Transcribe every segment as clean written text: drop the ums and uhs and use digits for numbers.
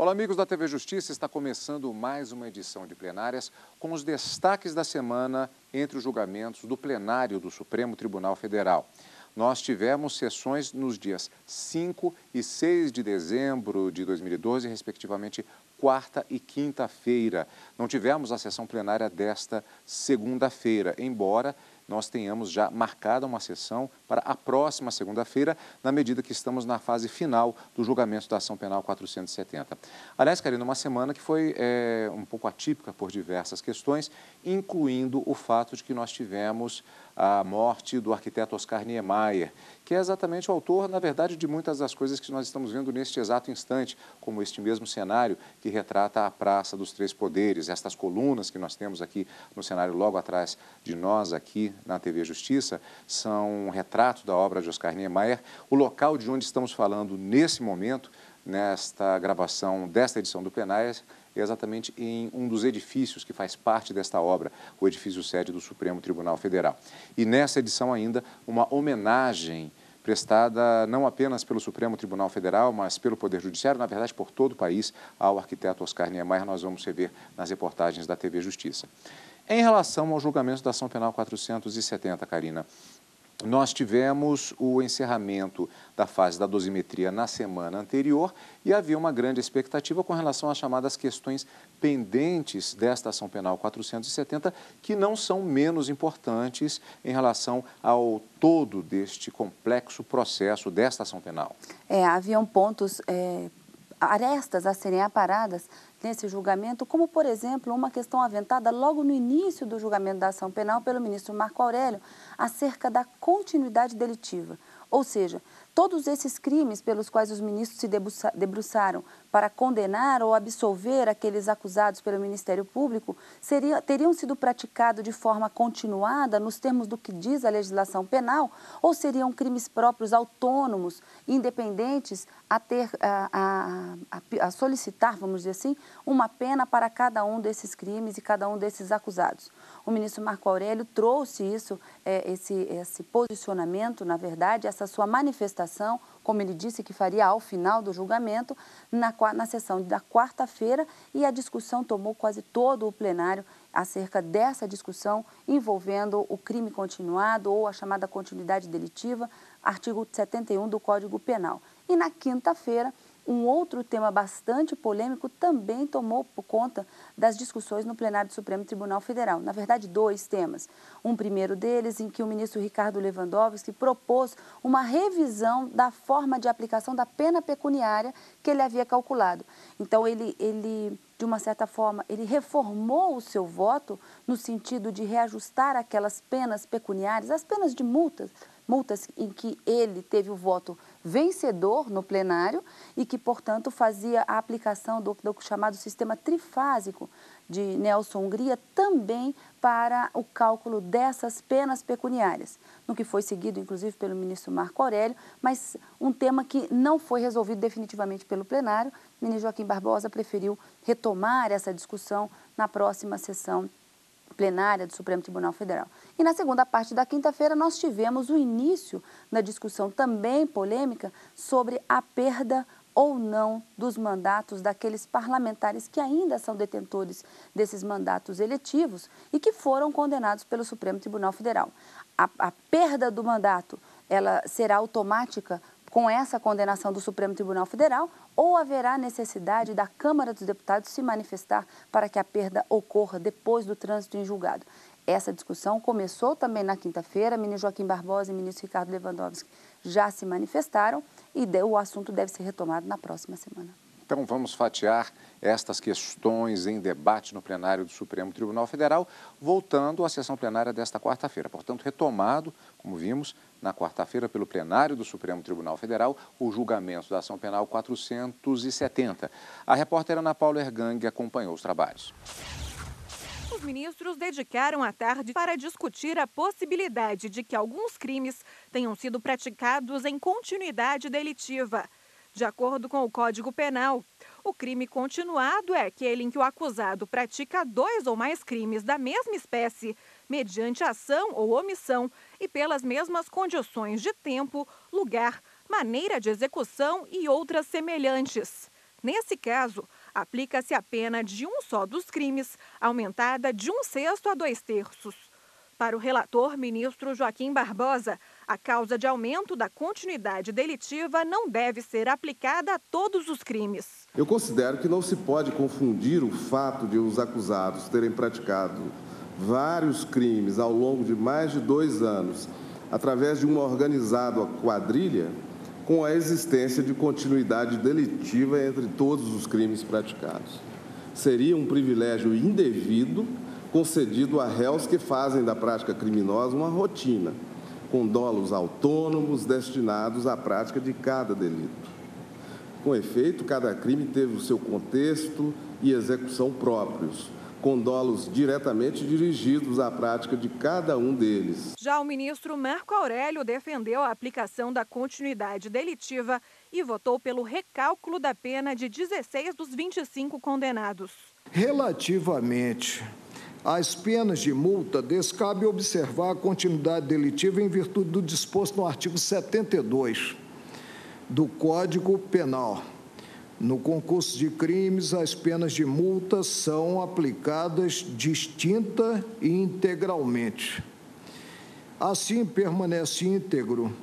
Olá, amigos da TV Justiça, está começando mais uma edição de plenárias com os destaques da semana entre os julgamentos do plenário do Supremo Tribunal Federal. Nós tivemos sessões nos dias 5 e 6 de dezembro de 2012, respectivamente quarta e quinta-feira. Não tivemos a sessão plenária desta segunda-feira, embora nós tenhamos já marcado uma sessão para a próxima segunda-feira, na medida que estamos na fase final do julgamento da ação penal 470. Aliás, Karina, uma semana que foi um pouco atípica por diversas questões, incluindo o fato de que nós tivemos a morte do arquiteto Oscar Niemeyer, que é exatamente o autor, na verdade, de muitas das coisas que nós estamos vendo neste exato instante, como este mesmo cenário que retrata a Praça dos Três Poderes, estas colunas que nós temos aqui no cenário logo atrás de nós, aqui na TV Justiça, são um retrato da obra de Oscar Niemeyer. O local de onde estamos falando nesse momento, nesta gravação desta edição do plenário, é exatamente em um dos edifícios que faz parte desta obra, o edifício sede do Supremo Tribunal Federal. E nessa edição ainda, uma homenagem prestada não apenas pelo Supremo Tribunal Federal, mas pelo Poder Judiciário, na verdade por todo o país, ao arquiteto Oscar Niemeyer. Nós vamos rever nas reportagens da TV Justiça. Em relação ao julgamento da ação penal 470, Karina, nós tivemos o encerramento da fase da dosimetria na semana anterior e havia uma grande expectativa com relação às chamadas questões pendentes desta ação penal 470, que não são menos importantes em relação ao todo deste complexo processo desta ação penal. Haviam pontos, arestas a serem aparadas nesse julgamento, como, por exemplo, uma questão aventada logo no início do julgamento da ação penal pelo ministro Marco Aurélio, acerca da continuidade delitiva. Ou seja, todos esses crimes pelos quais os ministros se debruçaram para condenar ou absolver aqueles acusados pelo Ministério Público teriam sido praticados de forma continuada nos termos do que diz a legislação penal, ou seriam crimes próprios, autônomos, independentes, a solicitar, vamos dizer assim, uma pena para cada um desses crimes e cada um desses acusados. O ministro Marco Aurélio trouxe esse posicionamento, na verdade, essa sua manifestação, como ele disse que faria ao final do julgamento, na sessão da quarta-feira, e a discussão tomou quase todo o plenário acerca dessa discussão envolvendo o crime continuado ou a chamada continuidade delitiva, artigo 71 do Código Penal. E na quinta-feira, um outro tema bastante polêmico também tomou conta das discussões no plenário do Supremo Tribunal Federal. Na verdade, dois temas. Um primeiro deles, em que o ministro Ricardo Lewandowski propôs uma revisão da forma de aplicação da pena pecuniária que ele havia calculado. Então, ele de uma certa forma, ele reformou o seu voto no sentido de reajustar aquelas penas pecuniárias, as penas de multas em que ele teve o voto vencedor no plenário e que, portanto, fazia a aplicação do chamado sistema trifásico de Nelson Hungria também para o cálculo dessas penas pecuniárias, no que foi seguido, inclusive, pelo ministro Marco Aurélio, mas um tema que não foi resolvido definitivamente pelo plenário. O ministro Joaquim Barbosa preferiu retomar essa discussão na próxima sessão plenária do Supremo Tribunal Federal. E na segunda parte da quinta-feira nós tivemos o início da discussão também polêmica sobre a perda ou não dos mandatos daqueles parlamentares que ainda são detentores desses mandatos eletivos e que foram condenados pelo Supremo Tribunal Federal. A perda do mandato, ela será automática com essa condenação do Supremo Tribunal Federal, ou haverá necessidade da Câmara dos Deputados se manifestar para que a perda ocorra depois do trânsito em julgado? Essa discussão começou também na quinta-feira, o ministro Joaquim Barbosa e o ministro Ricardo Lewandowski já se manifestaram e o assunto deve ser retomado na próxima semana. Então, vamos fatiar estas questões em debate no plenário do Supremo Tribunal Federal, voltando à sessão plenária desta quarta-feira. Portanto, retomado, como vimos, na quarta-feira pelo plenário do Supremo Tribunal Federal, o julgamento da ação penal 470. A repórter Ana Paula Ergang acompanhou os trabalhos. Os ministros dedicaram a tarde para discutir a possibilidade de que alguns crimes tenham sido praticados em continuidade delitiva. De acordo com o Código Penal, o crime continuado é aquele em que o acusado pratica 2 ou mais crimes da mesma espécie, mediante ação ou omissão e pelas mesmas condições de tempo, lugar, maneira de execução e outras semelhantes. Nesse caso, aplica-se a pena de um só dos crimes, aumentada de 1/6 a 2/3. Para o relator, ministro Joaquim Barbosa, a causa de aumento da continuidade delitiva não deve ser aplicada a todos os crimes. Eu considero que não se pode confundir o fato de os acusados terem praticado vários crimes ao longo de mais de 2 anos, através de uma organizada quadrilha, com a existência de continuidade delitiva entre todos os crimes praticados. Seria um privilégio indevido concedido a réus que fazem da prática criminosa uma rotina, com dolos autônomos destinados à prática de cada delito. Com efeito, cada crime teve o seu contexto e execução próprios, com dolos diretamente dirigidos à prática de cada um deles. Já o ministro Marco Aurélio defendeu a aplicação da continuidade delitiva e votou pelo recálculo da pena de 16 dos 25 condenados. Relativamente às penas de multa, descabe observar a continuidade delitiva em virtude do disposto no artigo 72 do Código Penal. No concurso de crimes, as penas de multa são aplicadas distinta e integralmente. Assim, permanece íntegro,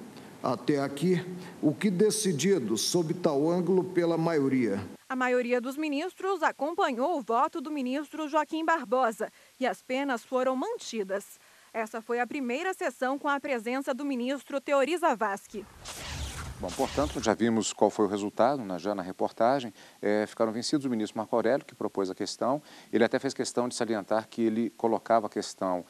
até aqui, o que decidido sob tal ângulo pela maioria. A maioria dos ministros acompanhou o voto do ministro Joaquim Barbosa e as penas foram mantidas. Essa foi a primeira sessão com a presença do ministro Teori Zavascki. Bom, portanto, já vimos qual foi o resultado, já na reportagem. Ficaram vencidos o ministro Marco Aurélio, que propôs a questão. Ele até fez questão de salientar que ele colocava a questão,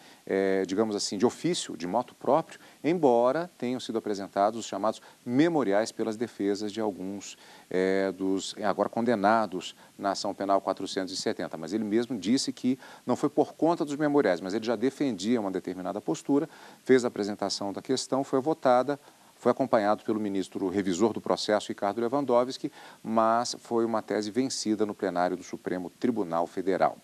digamos assim, de ofício, de motu próprio, embora tenham sido apresentados os chamados memoriais pelas defesas de alguns dos agora condenados na ação penal 470. Mas ele mesmo disse que não foi por conta dos memoriais, mas ele já defendia uma determinada postura, fez a apresentação da questão, foi votada, foi acompanhado pelo ministro revisor do processo, Ricardo Lewandowski, mas foi uma tese vencida no plenário do Supremo Tribunal Federal.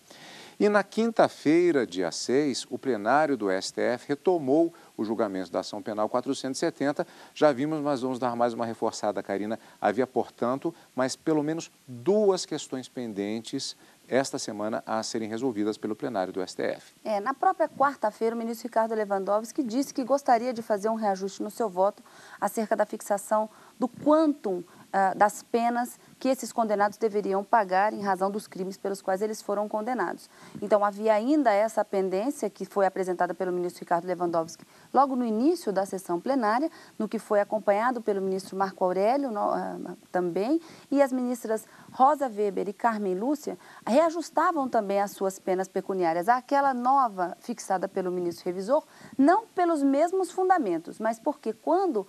E na quinta-feira, dia 6, o plenário do STF retomou o julgamento da ação penal 470. Já vimos, mas vamos dar mais uma reforçada, Karina. Havia, portanto, mais pelo menos 2 questões pendentes esta semana a serem resolvidas pelo plenário do STF. Na própria quarta-feira, o ministro Ricardo Lewandowski disse que gostaria de fazer um reajuste no seu voto acerca da fixação do quantum das penas que esses condenados deveriam pagar em razão dos crimes pelos quais eles foram condenados. Então, havia ainda essa pendência que foi apresentada pelo ministro Ricardo Lewandowski logo no início da sessão plenária, no que foi acompanhado pelo ministro Marco Aurélio também, e as ministras Rosa Weber e Carmen Lúcia reajustavam também as suas penas pecuniárias àquela nova fixada pelo ministro revisor, não pelos mesmos fundamentos, mas porque quando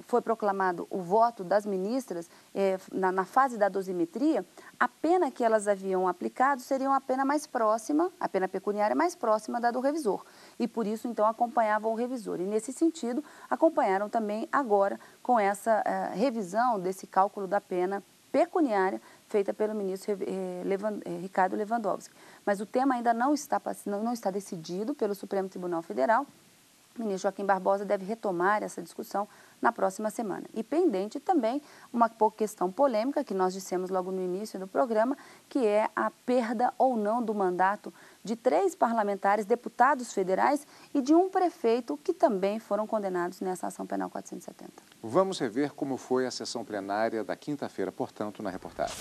foi proclamado o voto das ministras na fase da dosimetria, a pena que elas haviam aplicado seria uma pena mais próxima, a pena pecuniária mais próxima da do revisor. E por isso, então, acompanhavam o revisor. E, nesse sentido, acompanharam também agora com essa revisão desse cálculo da pena pecuniária feita pelo ministro Ricardo Lewandowski. Mas o tema ainda não está decidido pelo Supremo Tribunal Federal. O ministro Joaquim Barbosa deve retomar essa discussão na próxima semana. E pendente também uma questão polêmica que nós dissemos logo no início do programa, que é a perda ou não do mandato de 3 parlamentares, deputados federais e de um prefeito que também foram condenados nessa ação penal 470. Vamos rever como foi a sessão plenária da quinta-feira, portanto, na reportagem.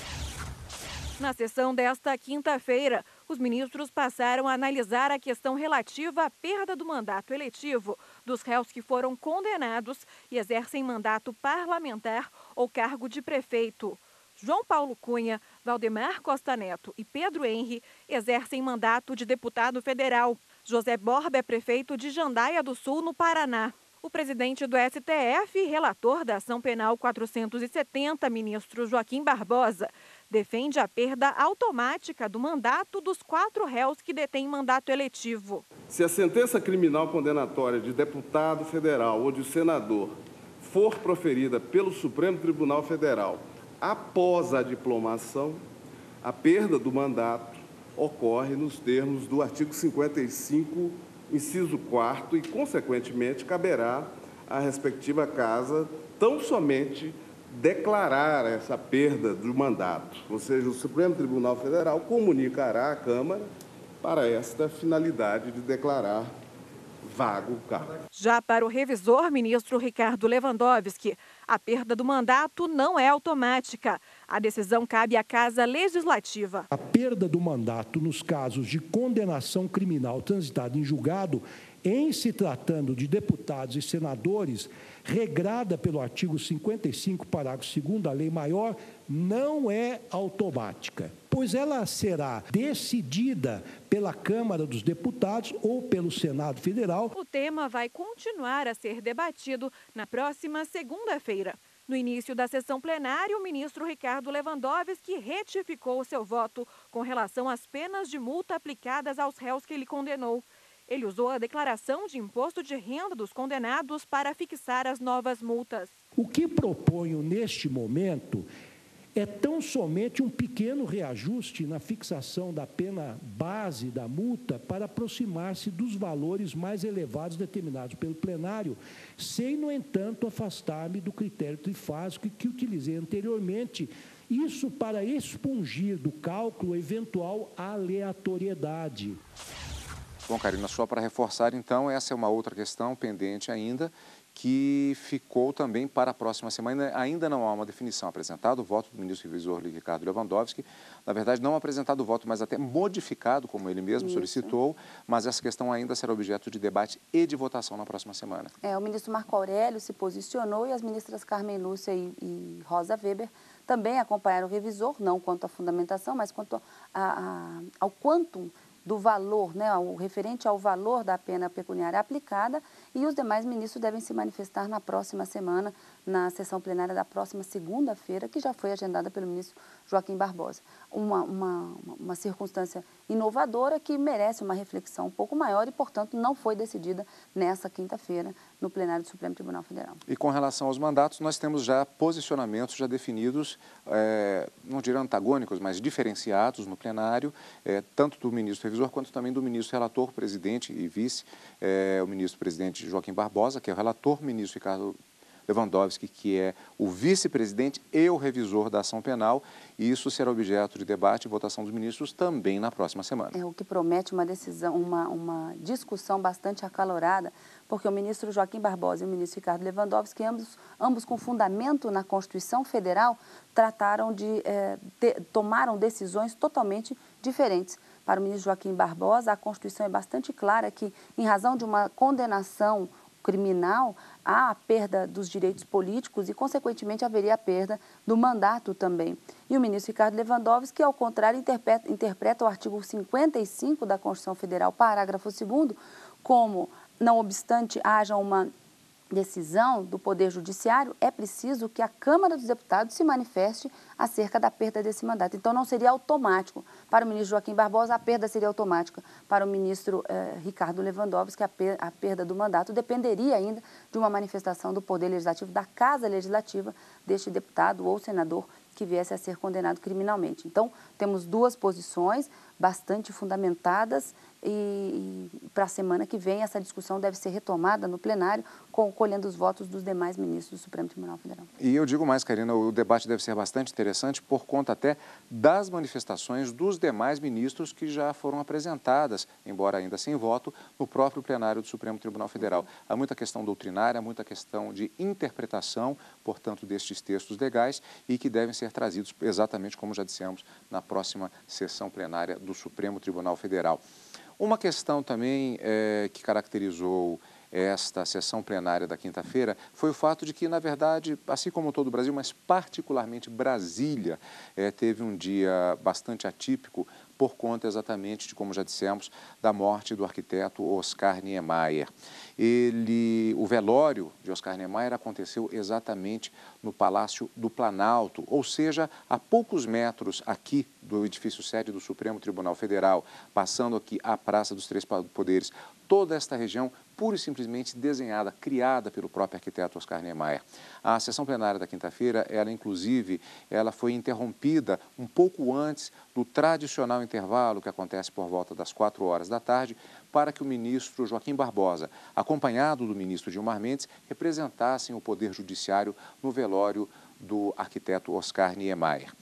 Na sessão desta quinta-feira, os ministros passaram a analisar a questão relativa à perda do mandato eletivo dos réus que foram condenados e exercem mandato parlamentar ou cargo de prefeito. João Paulo Cunha, Valdemar Costa Neto e Pedro Henri exercem mandato de deputado federal. José Borba é prefeito de Jandaia do Sul, no Paraná. O presidente do STF e relator da ação penal 470, ministro Joaquim Barbosa, defende a perda automática do mandato dos 4 réus que detêm mandato eletivo. Se a sentença criminal condenatória de deputado federal ou de senador for proferida pelo Supremo Tribunal Federal após a diplomação, a perda do mandato ocorre nos termos do artigo 55, inciso 4º, e, consequentemente, caberá à respectiva casa tão somente declarar essa perda do mandato, ou seja, o Supremo Tribunal Federal comunicará à Câmara para esta finalidade de declarar vago o cargo. Já para o revisor, ministro Ricardo Lewandowski, a perda do mandato não é automática. A decisão cabe à Casa Legislativa. A perda do mandato nos casos de condenação criminal transitada em julgado, em se tratando de deputados e senadores, regrada pelo artigo 55, parágrafo 2º da Lei Maior, não é automática, pois ela será decidida pela Câmara dos Deputados ou pelo Senado Federal. O tema vai continuar a ser debatido na próxima segunda-feira. No início da sessão plenária, o ministro Ricardo Lewandowski retificou seu voto com relação às penas de multa aplicadas aos réus que ele condenou. Ele usou a declaração de imposto de renda dos condenados para fixar as novas multas. O que proponho neste momento é tão somente um pequeno reajuste na fixação da pena base da multa para aproximar-se dos valores mais elevados determinados pelo plenário, sem, no entanto, afastar-me do critério trifásico que utilizei anteriormente, isso para expungir do cálculo eventual aleatoriedade. Bom, Karina, só para reforçar, então, essa é uma outra questão pendente ainda, que ficou também para a próxima semana. Ainda não há uma definição. Apresentado o voto do ministro revisor Ricardo Lewandowski, na verdade não apresentado o voto, mas até modificado, como ele mesmo solicitou, mas essa questão ainda será objeto de debate e de votação na próxima semana. O ministro Marco Aurélio se posicionou e as ministras Carmen Lúcia e Rosa Weber também acompanharam o revisor, não quanto à fundamentação, mas quanto ao quantum do valor, o referente ao valor da pena pecuniária aplicada, e os demais ministros devem se manifestar na próxima semana, na sessão plenária da próxima segunda-feira, que já foi agendada pelo ministro Joaquim Barbosa. Uma circunstância inovadora que merece uma reflexão um pouco maior e, portanto, não foi decidida nessa quinta-feira no plenário do Supremo Tribunal Federal. E com relação aos mandatos, nós temos já posicionamentos já definidos, não diria antagônicos, mas diferenciados no plenário, tanto do ministro revisor quanto também do ministro relator, presidente e vice, o ministro-presidente Joaquim Barbosa, que é o relator, ministro Ricardo Lewandowski, que é o vice-presidente e o revisor da ação penal, e isso será objeto de debate e votação dos ministros também na próxima semana. O que promete uma decisão, uma discussão bastante acalorada, porque o ministro Joaquim Barbosa e o ministro Ricardo Lewandowski, ambos com fundamento na Constituição Federal, tomaram decisões totalmente diferentes. Para o ministro Joaquim Barbosa, a Constituição é bastante clara que, em razão de uma condenação criminal, há a perda dos direitos políticos e, consequentemente, haveria a perda do mandato também. E o ministro Ricardo Lewandowski, que, ao contrário, interpreta o artigo 55 da Constituição Federal, parágrafo 2º, como, não obstante haja uma decisão do Poder Judiciário, é preciso que a Câmara dos Deputados se manifeste acerca da perda desse mandato. Então, não seria automático. Para o ministro Joaquim Barbosa, a perda seria automática. Para o ministro Ricardo Lewandowski, a perda do mandato dependeria ainda de uma manifestação do Poder Legislativo, da Casa Legislativa, deste deputado ou senador que viesse a ser condenado criminalmente. Então, temos duas posições bastante fundamentadas e para a semana que vem essa discussão deve ser retomada no plenário, colhendo os votos dos demais ministros do Supremo Tribunal Federal. E eu digo mais, Karina, o debate deve ser bastante interessante por conta até das manifestações dos demais ministros que já foram apresentadas, embora ainda sem voto, no próprio plenário do Supremo Tribunal Federal. Há muita questão doutrinária, muita questão de interpretação, portanto, destes textos legais e que devem ser trazidos, exatamente como já dissemos, na próxima sessão plenária do Supremo Tribunal Federal. Uma questão também que caracterizou esta sessão plenária da quinta-feira foi o fato de que, na verdade, assim como todo o Brasil, mas particularmente Brasília, teve um dia bastante atípico por conta exatamente de, como já dissemos, da morte do arquiteto Oscar Niemeyer. O velório de Oscar Niemeyer aconteceu exatamente no Palácio do Planalto, ou seja, a poucos metros aqui do edifício sede do Supremo Tribunal Federal, passando aqui a Praça dos Três Poderes, toda esta região pura e simplesmente desenhada, criada pelo próprio arquiteto Oscar Niemeyer. A sessão plenária da quinta-feira, ela foi interrompida um pouco antes do tradicional intervalo que acontece por volta das 4 horas da tarde, para que o ministro Joaquim Barbosa, acompanhado do ministro Gilmar Mendes, representassem o Poder Judiciário no velório do arquiteto Oscar Niemeyer.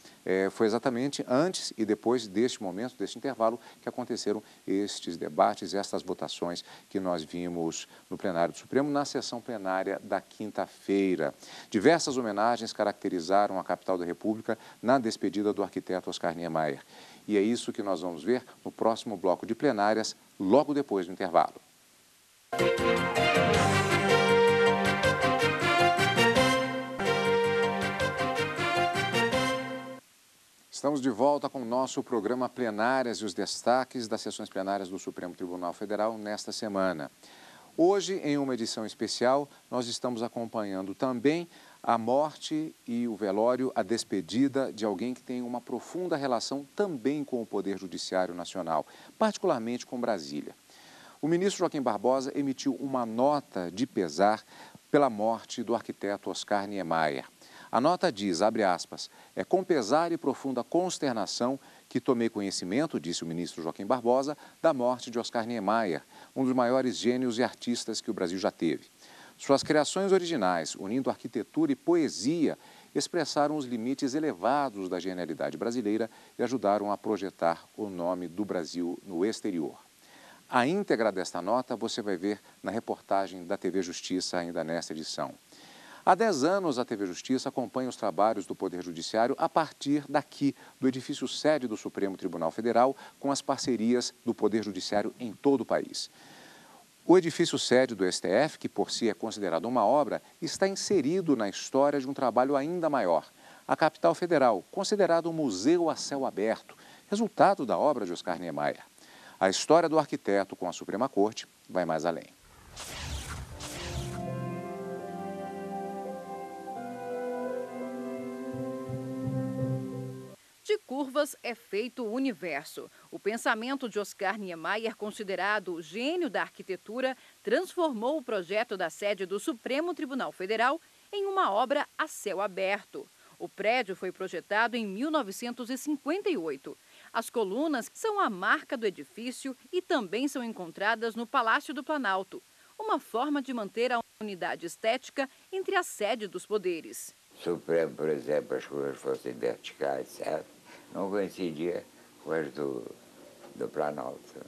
Foi exatamente antes e depois deste momento, deste intervalo, que aconteceram estes debates e estas votações que nós vimos no plenário do Supremo, na sessão plenária da quinta-feira. Diversas homenagens caracterizaram a capital da República na despedida do arquiteto Oscar Niemeyer. E é isso que nós vamos ver no próximo bloco de plenárias, logo depois do intervalo. Estamos de volta com o nosso programa Plenárias e os destaques das sessões plenárias do Supremo Tribunal Federal nesta semana. Hoje, em uma edição especial, nós estamos acompanhando também a morte e o velório, a despedida de alguém que tem uma profunda relação também com o Poder Judiciário Nacional, particularmente com Brasília. O ministro Joaquim Barbosa emitiu uma nota de pesar pela morte do arquiteto Oscar Niemeyer. A nota diz, abre aspas, é com pesar e profunda consternação que tomei conhecimento, disse o ministro Joaquim Barbosa, da morte de Oscar Niemeyer, um dos maiores gênios e artistas que o Brasil já teve. Suas criações originais, unindo arquitetura e poesia, expressaram os limites elevados da genialidade brasileira e ajudaram a projetar o nome do Brasil no exterior. A íntegra desta nota você vai ver na reportagem da TV Justiça ainda nesta edição. Há 10 anos, a TV Justiça acompanha os trabalhos do Poder Judiciário a partir daqui, do edifício sede do Supremo Tribunal Federal, com as parcerias do Poder Judiciário em todo o país. O edifício sede do STF, que por si é considerado uma obra, está inserido na história de um trabalho ainda maior. A capital federal, considerado um museu a céu aberto, resultado da obra de Oscar Niemeyer. A história do arquiteto com a Suprema Corte vai mais além. De curvas é feito o universo. O pensamento de Oscar Niemeyer, considerado o gênio da arquitetura, transformou o projeto da sede do Supremo Tribunal Federal em uma obra a céu aberto. O prédio foi projetado em 1958. As colunas são a marca do edifício e também são encontradas no Palácio do Planalto, uma forma de manter a unidade estética entre a sede dos poderes. Supremo, por exemplo, as colunas fossem verticais, certo? Não coincidia com as do Planalto.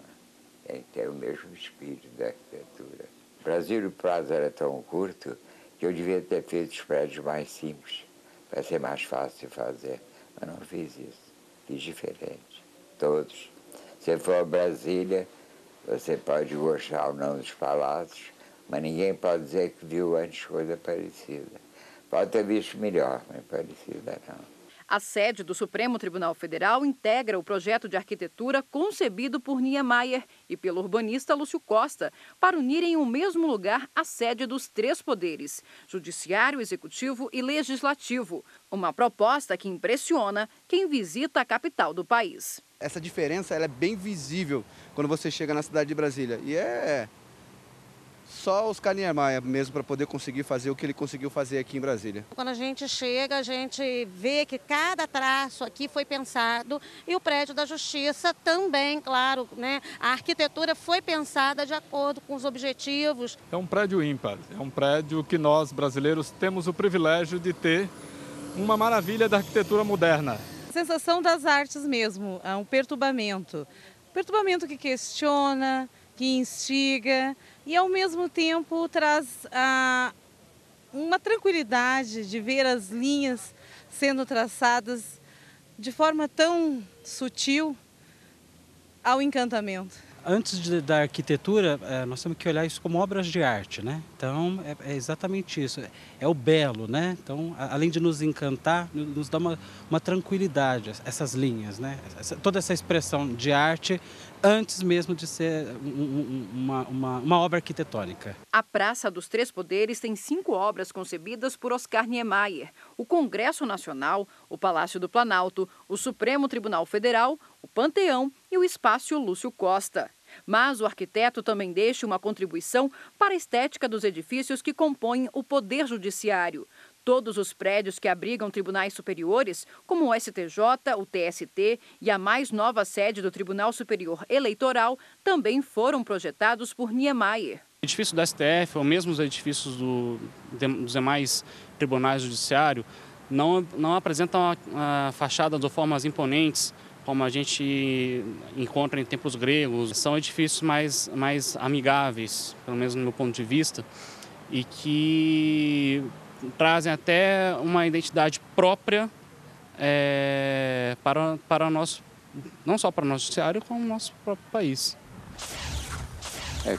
Tem que ter o mesmo espírito da arquitetura. No Brasil, o prazo era tão curto que eu devia ter feito os prédios mais simples, para ser mais fácil de fazer. Mas não fiz isso. Fiz diferente. Todos. Se for a Brasília, você pode gostar ou não dos palácios, mas ninguém pode dizer que viu antes coisa parecida. Pode ter visto melhor, mas parecida não. A sede do Supremo Tribunal Federal integra o projeto de arquitetura concebido por Niemeyer e pelo urbanista Lúcio Costa para unir em um mesmo lugar a sede dos 3 poderes, judiciário, executivo e legislativo. Uma proposta que impressiona quem visita a capital do país. Essa diferença ela é bem visível quando você chega na cidade de Brasília. E é só Oscar Niemeyer mesmo para poder conseguir fazer o que ele conseguiu fazer aqui em Brasília. Quando a gente chega, a gente vê que cada traço aqui foi pensado e o prédio da Justiça também, claro, né? A arquitetura foi pensada de acordo com os objetivos. É um prédio ímpar, é um prédio que nós brasileiros temos o privilégio de ter uma maravilha da arquitetura moderna. A sensação das artes mesmo, é um perturbamento. Perturbamento que questiona, que instiga e, ao mesmo tempo, traz uma tranquilidade de ver as linhas sendo traçadas de forma tão sutil ao encantamento. Antes da arquitetura, nós temos que olhar isso como obras de arte, né? Então, é exatamente isso, é o belo, né? Então, além de nos encantar, nos dá uma tranquilidade, essas linhas, né? Toda essa expressão de arte, antes mesmo de ser uma obra arquitetônica. A Praça dos 3 Poderes tem 5 obras concebidas por Oscar Niemeyer: o Congresso Nacional, o Palácio do Planalto, o Supremo Tribunal Federal, o Panteão e o Espaço Lúcio Costa. Mas o arquiteto também deixa uma contribuição para a estética dos edifícios que compõem o Poder Judiciário. Todos os prédios que abrigam tribunais superiores, como o STJ, o TST e a mais nova sede do Tribunal Superior Eleitoral, também foram projetados por Niemeyer. O edifício do STF, ou mesmo os edifícios dos demais tribunais judiciários, não apresentam fachadas ou formas imponentes, como a gente encontra em templos gregos. São edifícios mais amigáveis, pelo menos no meu ponto de vista, e que trazem até uma identidade própria para o nosso, não só para o nosso judiciário, como o nosso próprio país.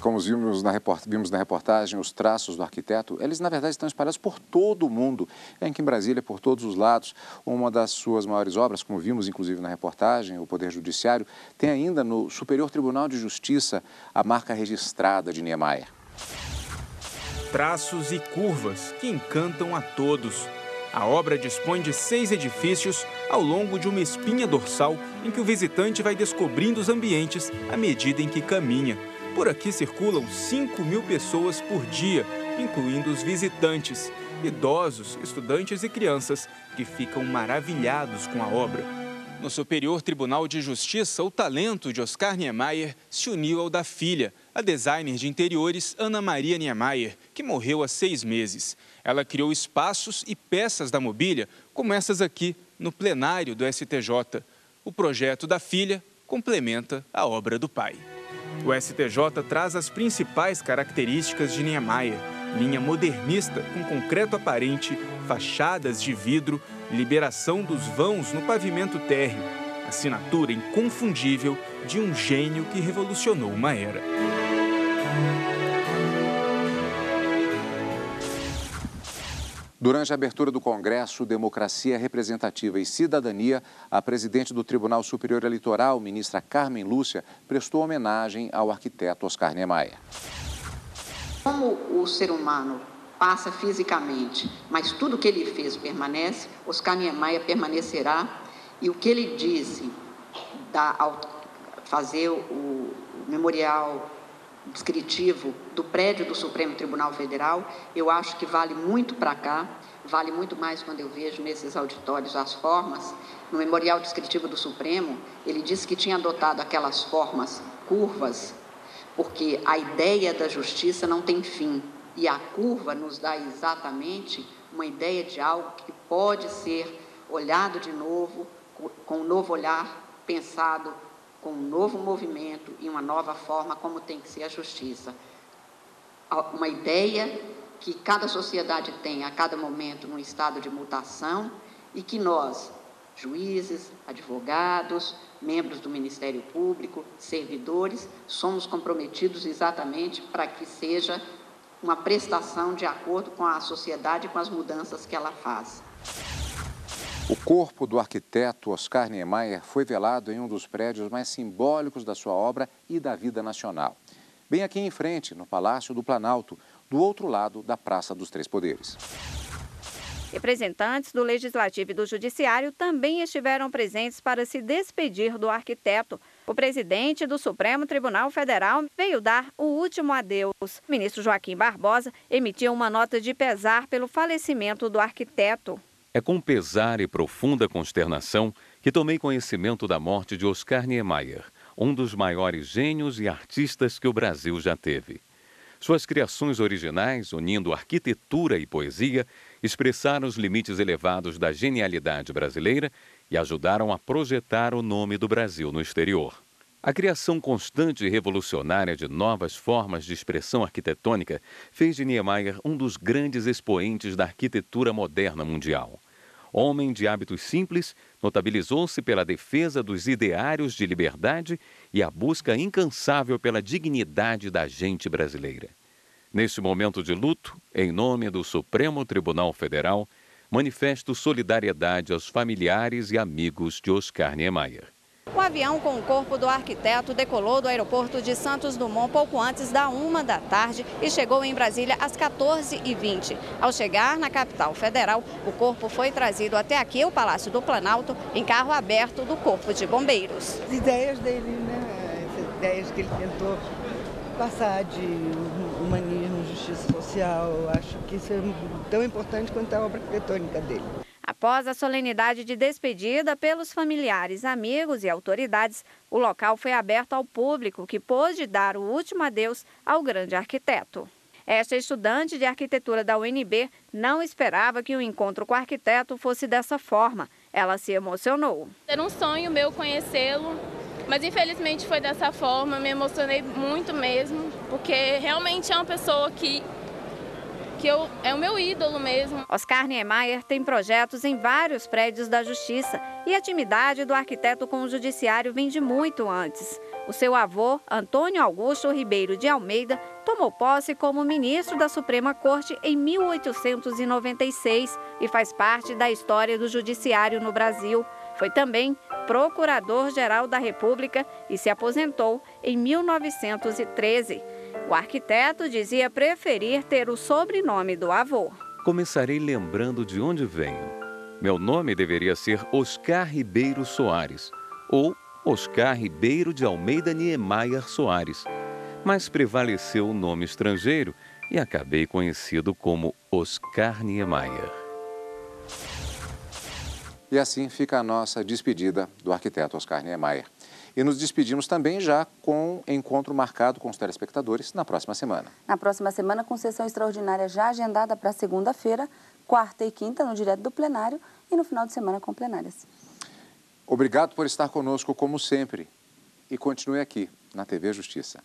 Como vimos na reportagem, os traços do arquiteto, eles na verdade estão espalhados por todo o mundo. Aqui em Brasília, por todos os lados. Uma das suas maiores obras, como vimos inclusive na reportagem, o Poder Judiciário, tem ainda no Superior Tribunal de Justiça a marca registrada de Niemeyer. Traços e curvas que encantam a todos. A obra dispõe de 6 edifícios ao longo de uma espinha dorsal em que o visitante vai descobrindo os ambientes à medida em que caminha. Por aqui circulam 5.000 pessoas por dia, incluindo os visitantes, idosos, estudantes e crianças, que ficam maravilhados com a obra. No Superior Tribunal de Justiça, o talento de Oscar Niemeyer se uniu ao da filha, a designer de interiores Ana Maria Niemeyer, que morreu há 6 meses. Ela criou espaços e peças da mobília, como essas aqui, no plenário do STJ. O projeto da filha complementa a obra do pai. O STJ traz as principais características de Niemeyer: linha modernista com concreto aparente, fachadas de vidro, liberação dos vãos no pavimento térreo, assinatura inconfundível de um gênio que revolucionou uma era. Durante a abertura do Congresso Democracia Representativa e Cidadania, a presidente do Tribunal Superior Eleitoral, ministra Carmen Lúcia, prestou homenagem ao arquiteto Oscar Niemeyer. Como o ser humano passa fisicamente, mas tudo que ele fez permanece, Oscar Niemeyer permanecerá, e o que ele disse ao fazer o memorial descritivo do prédio do Supremo Tribunal Federal, eu acho que vale muito para cá, vale muito mais quando eu vejo nesses auditórios as formas. No memorial descritivo do Supremo, ele disse que tinha adotado aquelas formas curvas, porque a ideia da justiça não tem fim, e a curva nos dá exatamente uma ideia de algo que pode ser olhado de novo, com um novo olhar, pensado com um novo movimento e uma nova forma como tem que ser a justiça. Uma ideia que cada sociedade tem a cada momento num estado de mutação e que nós, juízes, advogados, membros do Ministério Público, servidores, somos comprometidos exatamente para que seja uma prestação de acordo com a sociedade e com as mudanças que ela faz. O corpo do arquiteto Oscar Niemeyer foi velado em um dos prédios mais simbólicos da sua obra e da vida nacional. Bem aqui em frente, no Palácio do Planalto, do outro lado da Praça dos Três Poderes. Representantes do Legislativo e do Judiciário também estiveram presentes para se despedir do arquiteto. O presidente do Supremo Tribunal Federal veio dar o último adeus. O ministro Joaquim Barbosa emitiu uma nota de pesar pelo falecimento do arquiteto. É com pesar e profunda consternação que tomei conhecimento da morte de Oscar Niemeyer, um dos maiores gênios e artistas que o Brasil já teve. Suas criações originais, unindo arquitetura e poesia, expressaram os limites elevados da genialidade brasileira e ajudaram a projetar o nome do Brasil no exterior. A criação constante e revolucionária de novas formas de expressão arquitetônica fez de Niemeyer um dos grandes expoentes da arquitetura moderna mundial. Homem de hábitos simples, notabilizou-se pela defesa dos ideários de liberdade e a busca incansável pela dignidade da gente brasileira. Neste momento de luto, em nome do Supremo Tribunal Federal, manifesto solidariedade aos familiares e amigos de Oscar Niemeyer. O avião com o corpo do arquiteto decolou do aeroporto de Santos Dumont pouco antes da 13h e chegou em Brasília às 14h20. Ao chegar na capital federal, o corpo foi trazido até aqui, o Palácio do Planalto, em carro aberto do Corpo de Bombeiros. As ideias dele, né? As ideias que ele tentou passar de humanismo, justiça social, eu acho que isso é tão importante quanto a obra arquitetônica dele. Após a solenidade de despedida pelos familiares, amigos e autoridades, o local foi aberto ao público, que pôde dar o último adeus ao grande arquiteto. Esta estudante de arquitetura da UNB não esperava que o encontro com o arquiteto fosse dessa forma. Ela se emocionou. Era um sonho meu conhecê-lo, mas infelizmente foi dessa forma. Me emocionei muito mesmo, porque realmente é uma pessoa que é o meu ídolo mesmo. Oscar Niemeyer tem projetos em vários prédios da Justiça e a intimidade do arquiteto com o judiciário vem de muito antes. O seu avô, Antônio Augusto Ribeiro de Almeida, tomou posse como ministro da Suprema Corte em 1896 e faz parte da história do judiciário no Brasil. Foi também procurador-geral da República e se aposentou em 1913. O arquiteto dizia preferir ter o sobrenome do avô. Começarei lembrando de onde venho. Meu nome deveria ser Oscar Ribeiro Soares ou Oscar Ribeiro de Almeida Niemeyer Soares, mas prevaleceu o nome estrangeiro e acabei conhecido como Oscar Niemeyer. E assim fica a nossa despedida do arquiteto Oscar Niemeyer. E nos despedimos também já com encontro marcado com os telespectadores na próxima semana. Na próxima semana, com sessão extraordinária já agendada para segunda-feira, quarta e quinta no direto do plenário e no final de semana com plenárias. Obrigado por estar conosco como sempre e continue aqui na TV Justiça.